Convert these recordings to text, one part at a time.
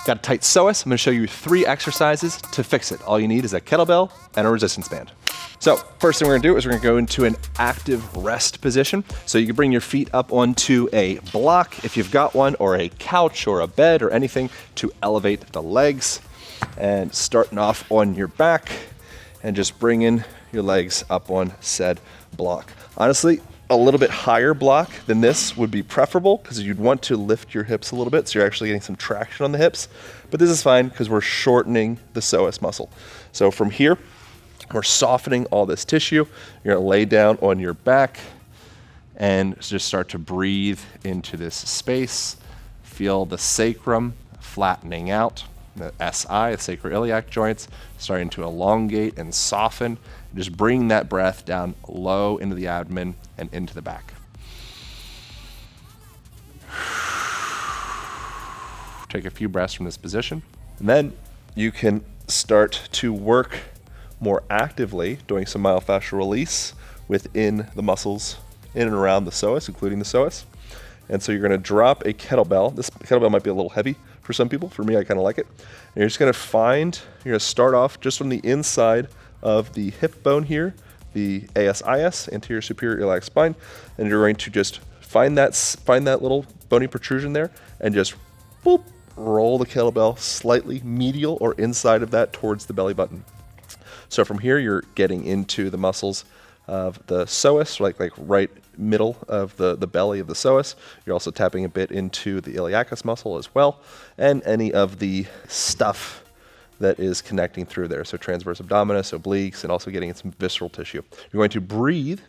Got a tight psoas. I'm gonna show you 3 exercises to fix it. All you need is a kettlebell and a resistance band. So first thing we're gonna do is we're gonna go into an active rest position. So you can bring your feet up onto a block if you've got one, or a couch or a bed or anything to elevate the legs. And starting off on your back and just bringing your legs up on said block. Honestly, a little bit higher block than this would be preferable because you'd want to lift your hips a little bit so you're actually getting some traction on the hips. But this is fine because we're shortening the psoas muscle. So from here, we're softening all this tissue. You're gonna lay down on your back and just start to breathe into this space. Feel the sacrum flattening out, the SI, the sacroiliac joints, starting to elongate and soften. Just bring that breath down low into the abdomen and into the back. Take a few breaths from this position. And then you can start to work more actively, doing some myofascial release within the muscles in and around the psoas, including the psoas. And so you're gonna drop a kettlebell. This kettlebell might be a little heavy for some people. For me, I kind of like it. And you're just gonna you're gonna start off just on the inside of the hip bone here, the ASIS, anterior superior iliac spine, and you're going to just find that little bony protrusion there and just boop, roll the kettlebell slightly medial or inside of that towards the belly button. So from here, you're getting into the muscles of the psoas, like right middle of the belly of the psoas. You're also tapping a bit into the iliacus muscle as well, and any of the stuff that is connecting through there. So transverse abdominis, obliques, and also getting in some visceral tissue. You're going to breathe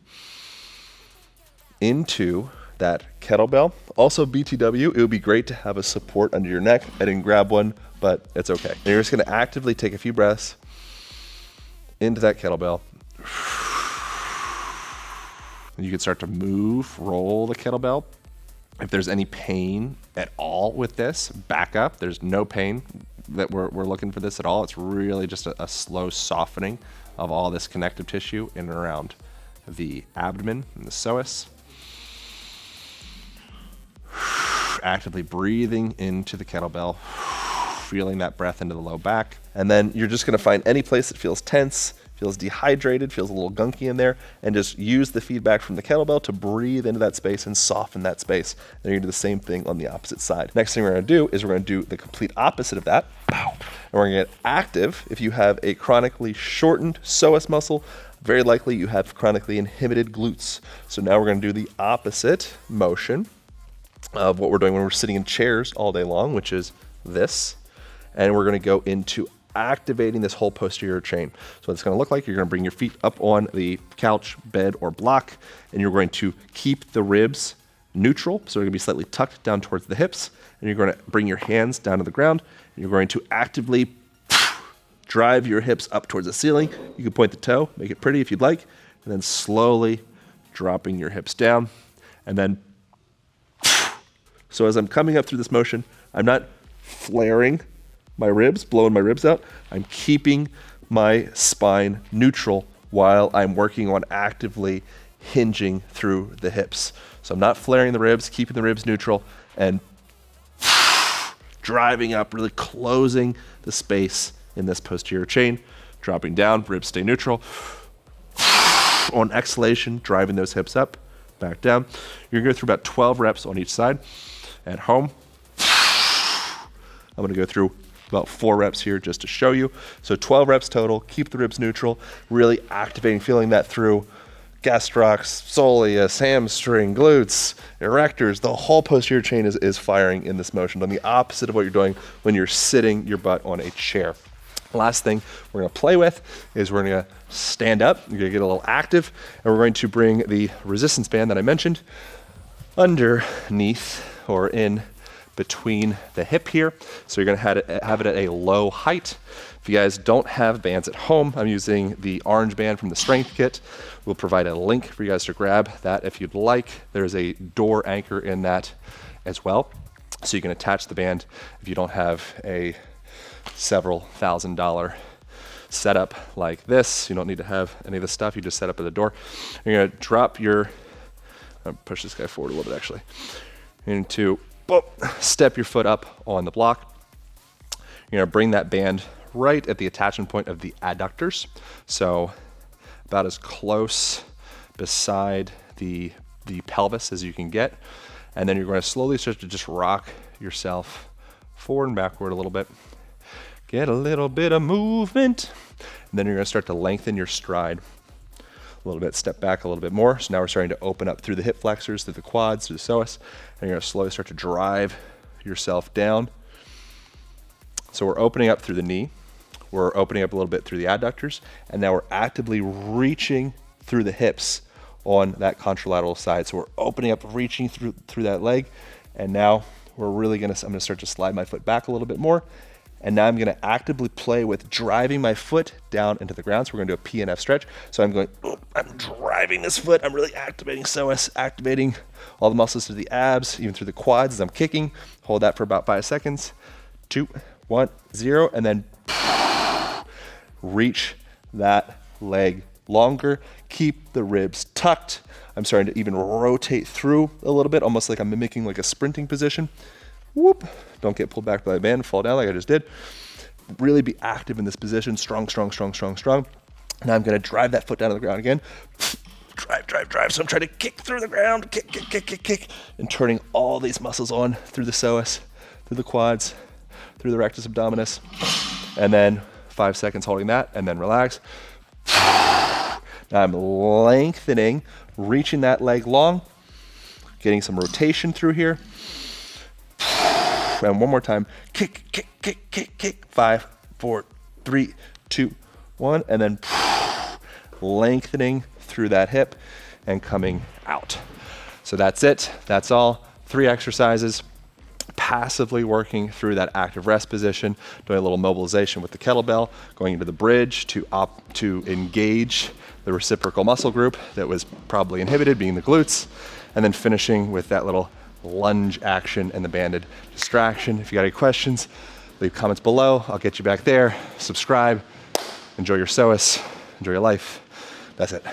into that kettlebell. Also BTW, it would be great to have a support under your neck. I didn't grab one, but it's okay. And you're just gonna actively take a few breaths into that kettlebell. And you can start to move, roll the kettlebell. If there's any pain at all with this, back up. There's no pain that we're looking for this at all. It's really just a slow softening of all this connective tissue in and around the abdomen and the psoas. Actively breathing into the kettlebell, feeling that breath into the low back. And then you're just gonna find any place that feels tense, feels dehydrated, feels a little gunky in there, and just use the feedback from the kettlebell to breathe into that space and soften that space. And you're gonna do the same thing on the opposite side. Next thing we're gonna do is we're gonna do the complete opposite of that. And we're gonna get active. If you have a chronically shortened psoas muscle, very likely you have chronically inhibited glutes. So now we're gonna do the opposite motion of what we're doing when we're sitting in chairs all day long, which is this. And we're gonna go into activating this whole posterior chain. So what it's gonna look like, you're gonna bring your feet up on the couch, bed, or block, and you're going to keep the ribs neutral. So they're gonna be slightly tucked down towards the hips, and you're gonna bring your hands down to the ground, and you're going to actively drive your hips up towards the ceiling. You can point the toe, make it pretty if you'd like, and then slowly dropping your hips down. And then, so as I'm coming up through this motion, I'm not flaring my ribs, blowing my ribs out. I'm keeping my spine neutral while I'm working on actively hinging through the hips. So I'm not flaring the ribs, keeping the ribs neutral, and driving up, really closing the space in this posterior chain, dropping down, ribs stay neutral. On exhalation, driving those hips up, back down. You're gonna go through about 12 reps on each side. At home, I'm gonna go through about 4 reps here just to show you. So 12 reps total, keep the ribs neutral, really activating, feeling that through gastrocs, soleus, hamstring, glutes, erectors. The whole posterior chain is firing in this motion, on the opposite of what you're doing when you're sitting your butt on a chair. Last thing we're gonna play with is we're gonna stand up, you're gonna get a little active, and we're going to bring the resistance band that I mentioned underneath or in between the hip here. So you're gonna have it at a low height. If you guys don't have bands at home, I'm using the orange band from the Strength Kit. We'll provide a link for you guys to grab that if you'd like. There's a door anchor in that as well. So you can attach the band if you don't have a several $1,000 setup like this. You don't need to have any of this stuff. You just set up at the door. You're gonna drop your, I'll push this guy forward a little bit actually. You're going to step your foot up on the block, You're gonna bring that band right at the attachment point of the adductors. So about as close beside the pelvis as you can get. And then you're going to slowly start to just rock yourself forward and backward a little bit. Get a little bit of movement. And then you're going to start to lengthen your stride a little bit, step back a little bit more. So now we're starting to open up through the hip flexors, through the quads, through the psoas. And you're going to slowly start to drive yourself down. So we're opening up through the knee. We're opening up a little bit through the adductors. And now we're actively reaching through the hips on that contralateral side. So we're opening up, reaching through that leg. And now we're really I'm gonna start to slide my foot back a little bit more. And now I'm gonna actively play with driving my foot down into the ground. So we're gonna do a P and F stretch. So I'm going, I'm driving this foot. I'm really activating psoas, activating all the muscles through the abs, even through the quads as I'm kicking. Hold that for about 5 seconds. 2, 1, 0, and then reach that leg longer. Keep the ribs tucked. I'm starting to even rotate through a little bit, almost like I'm mimicking like a sprinting position. Whoop. Don't get pulled back by the band, fall down like I just did. Really be active in this position. Strong, strong, strong, strong, strong. Now I'm gonna drive that foot down to the ground again. Drive, drive, drive. So I'm trying to kick through the ground, kick, kick, kick, kick, kick, and turning all these muscles on through the psoas, through the quads, through the rectus abdominis. And then 5 seconds holding that, and then relax. Now I'm lengthening, reaching that leg long, getting some rotation through here. And one more time, kick, kick, kick, kick, kick. 5, 4, 3, 2, 1, and then lengthening through that hip and coming out. So that's it, that's all. 3 exercises. Passively working through that active rest position, doing a little mobilization with the kettlebell, going into the bridge to engage the reciprocal muscle group that was probably inhibited, being the glutes, and then finishing with that little lunge action and the banded distraction. If you got any questions, leave comments below. I'll get you back there. Subscribe. Enjoy your psoas. Enjoy your life. That's it.